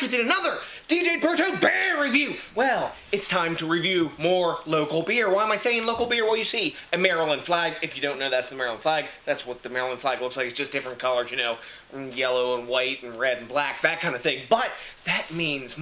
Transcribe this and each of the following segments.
back with another DJ BrewTube beer review. Well, it's time to review more local beer. Why am I saying local beer? Well, you see a Maryland flag. If you don't know, that's the Maryland flag. That's what the Maryland flag looks like. It's just different colors, you know, yellow and white and red and black, that kind of thing. But that means,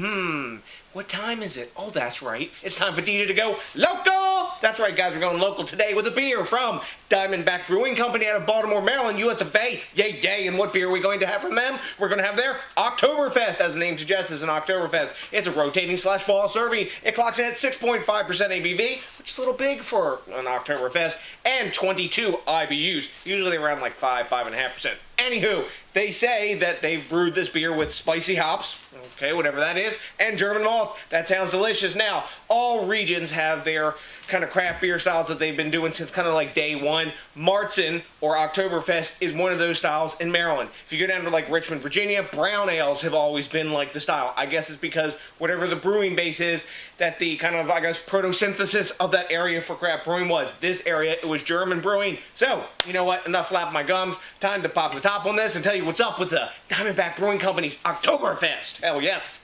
what time is it? Oh, that's right. It's time for DJ to go local. That's right, guys. We're going local today with a beer from Diamondback Brewing Company out of Baltimore, Maryland, US of A. Yay, yay. And what beer are we going to have from them? We're going to have their Oktoberfest. As the name suggests, it's an Oktoberfest. It's a rotating / fall serving. It clocks in at 6.5 ABV, which is a little big for an Oktoberfest, and 22 IBUs. Usually around like 5.5%. Anywho, they say that they've brewed this beer with spicy hops, okay, whatever that is, and German malts. That sounds delicious. Now, all regions have their kind of craft beer styles that they've been doing since kind of like day one. Marzen or Oktoberfest is one of those styles in Maryland. If you go down to like Richmond, Virginia, brown ales have always been like the style. I guess it's because whatever the brewing base is, that the kind of, I guess, proto-synthesis of that area for craft brewing was. This area, it was German brewing. So, you know what? Enough flapping my gums. Time to pop the top on this and tell you what's up with the Diamondback Brewing Company's Oktoberfest. Hell yes.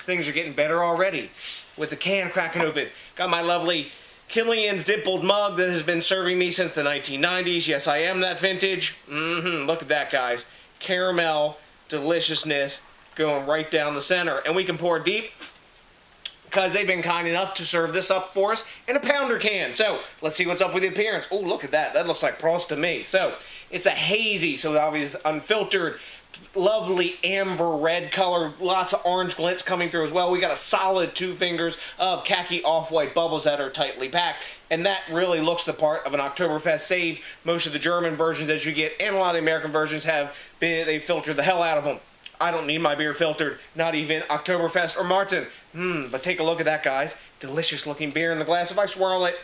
Things are getting better already with the can cracking open. Got my lovely Killian's dimpled mug that has been serving me since the 1990s. Yes, I am that vintage. Look at that, guys. Caramel deliciousness going right down the center. And we can pour deep because they've been kind enough to serve this up for us in a pounder can. So, let's see what's up with the appearance. Oh, look at that. That looks like prose to me. So, it's a hazy, so obviously unfiltered, lovely amber red color, lots of orange glints coming through as well. We got a solid 2 fingers of khaki off-white bubbles that are tightly packed, and that really looks the part of an Oktoberfest save. Most of the German versions that you get and a lot of the American versions they filter the hell out of them. I don't need my beer filtered, not even Oktoberfest or Marzen. But take a look at that, guys. Delicious looking beer in the glass. If I swirl it,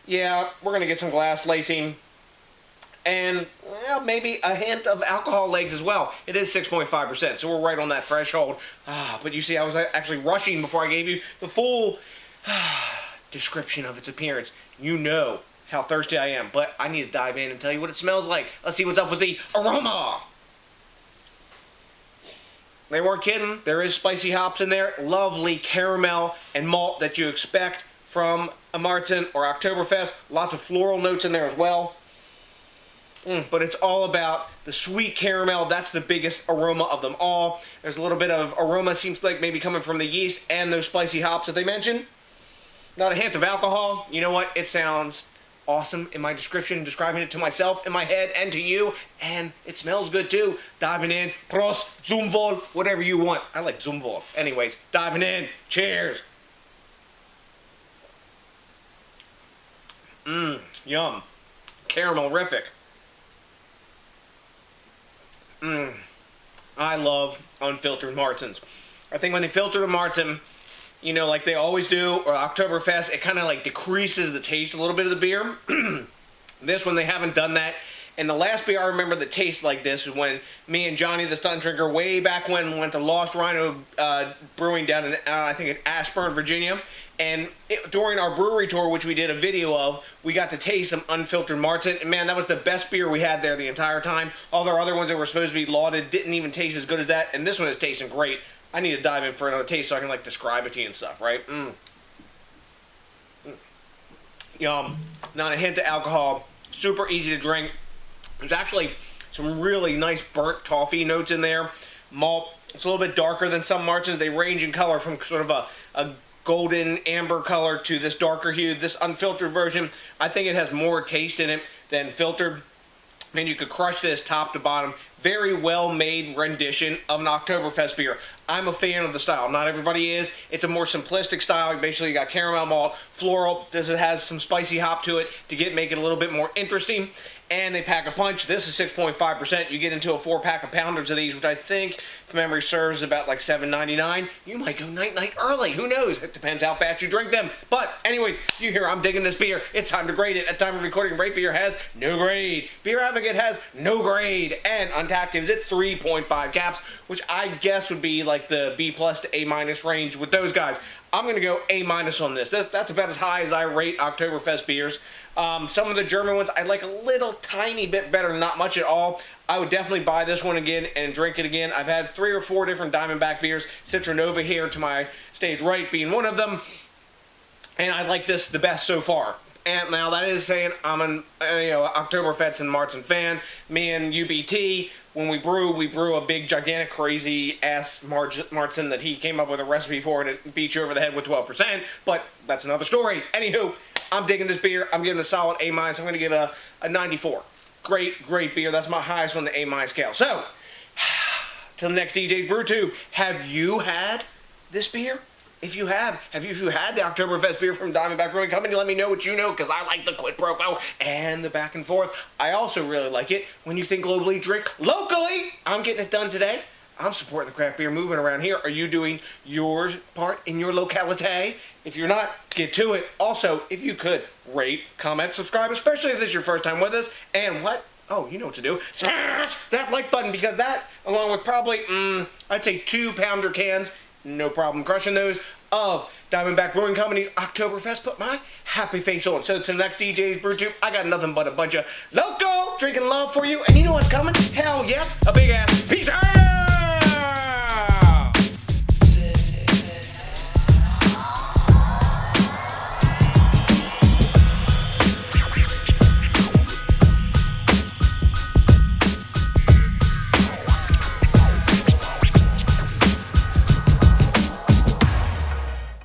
yeah, we're going to get some glass lacing. And, well, maybe a hint of alcohol legs as well. It is 6.5%, so we're right on that threshold. But you see, I was actually rushing before I gave you the full description of its appearance. You know how thirsty I am, but I need to dive in and tell you what it smells like. Let's see what's up with the aroma. They weren't kidding. There is spicy hops in there. Lovely caramel and malt that you expect from a Marzen or Oktoberfest. Lots of floral notes in there as well. But it's all about the sweet caramel. That's the biggest aroma of them all. There's a little bit of aroma, seems like maybe coming from the yeast and those spicy hops that they mentioned. Not a hint of alcohol. You know what? It sounds awesome in my description, describing it to myself in my head and to you. And it smells good too. Diving in. Prost, zum wohl, whatever you want. I like zum wohl. Anyways, diving in. Cheers. Yum. Caramel-rific. I love unfiltered Marzens. I think when they filter the Marzen, you know, like they always do, or Oktoberfest, it kind of like decreases the taste a little bit of the beer. This one, they haven't done that. And the last beer I remember that tasted like this is when me and Johnny the Stunt Drinker, way back when, went to Lost Rhino Brewing down in, I think in Ashburn, Virginia. And during our brewery tour, which we did a video of, we got to taste some unfiltered Marzen. And man, that was the best beer we had there the entire time. All their other ones that were supposed to be lauded didn't even taste as good as that. And this one is tasting great. I need to dive in for another taste so I can like describe it to you and stuff, right? Yum. Not a hint of alcohol. Super easy to drink. There's actually some really nice burnt toffee notes in there. Malt. It's a little bit darker than some Marzens. They range in color from sort of a golden amber color to this darker hue. This unfiltered version, I think it has more taste in it than filtered. And you could crush this top to bottom. Very well-made rendition of an Oktoberfest beer. I'm a fan of the style. Not everybody is. It's a more simplistic style. Basically, you got caramel malt, floral. This has some spicy hop to it to make it a little bit more interesting. And they pack a punch. This is 6.5%. You get into a 4-pack of pounders of these, which I think, if memory serves, about like $7.99. You might go night-night early. Who knows? It depends how fast you drink them. But anyways, you hear I'm digging this beer. It's time to grade it. At time of recording, Rate Beer has no grade. Beer Advocate has no grade. And Untappd gives it 3.5 caps, which I guess would be like the B+ to A- range with those guys. I'm going to go A- on this. That's about as high as I rate Oktoberfest beers. Some of the German ones I like a little tiny bit better, not much at all. I would definitely buy this one again and drink it again. I've had 3 or 4 different Diamondback beers, Citronova here to my stage right being one of them, and I like this the best so far. And now that is saying I'm an Oktoberfest and Marzen fan. Me and UBT, when we brew a big, gigantic, crazy-ass Marzen that he came up with a recipe for, and it beats you over the head with 12%, but that's another story. Anywho, I'm digging this beer. I'm giving it a solid A-. I'm going to give it a 94. Great beer. That's my highest on the A- scale. So, till the next DJs BrewTube, have you had this beer? If you have you had the Oktoberfest beer from Diamondback Brewing Company? Let me know what you know, because I like the quid pro quo and the back and forth. I also really like it when you think globally, drink locally. I'm getting it done today. I'm supporting the craft beer movement around here. Are you doing your part in your locality? If you're not, get to it. Also, if you could, rate, comment, subscribe, especially if this is your first time with us. And what? Oh, you know what to do. Smash that like button, because that, along with probably, I'd say 2-pounder cans, no problem crushing those, of Diamondback Brewing Company's Oktoberfest, put my happy face on. So to the next DJs BrewTube, I got nothing but a bunch of local drinking love for you. And you know what's coming? Hell yeah, a big ass pizza!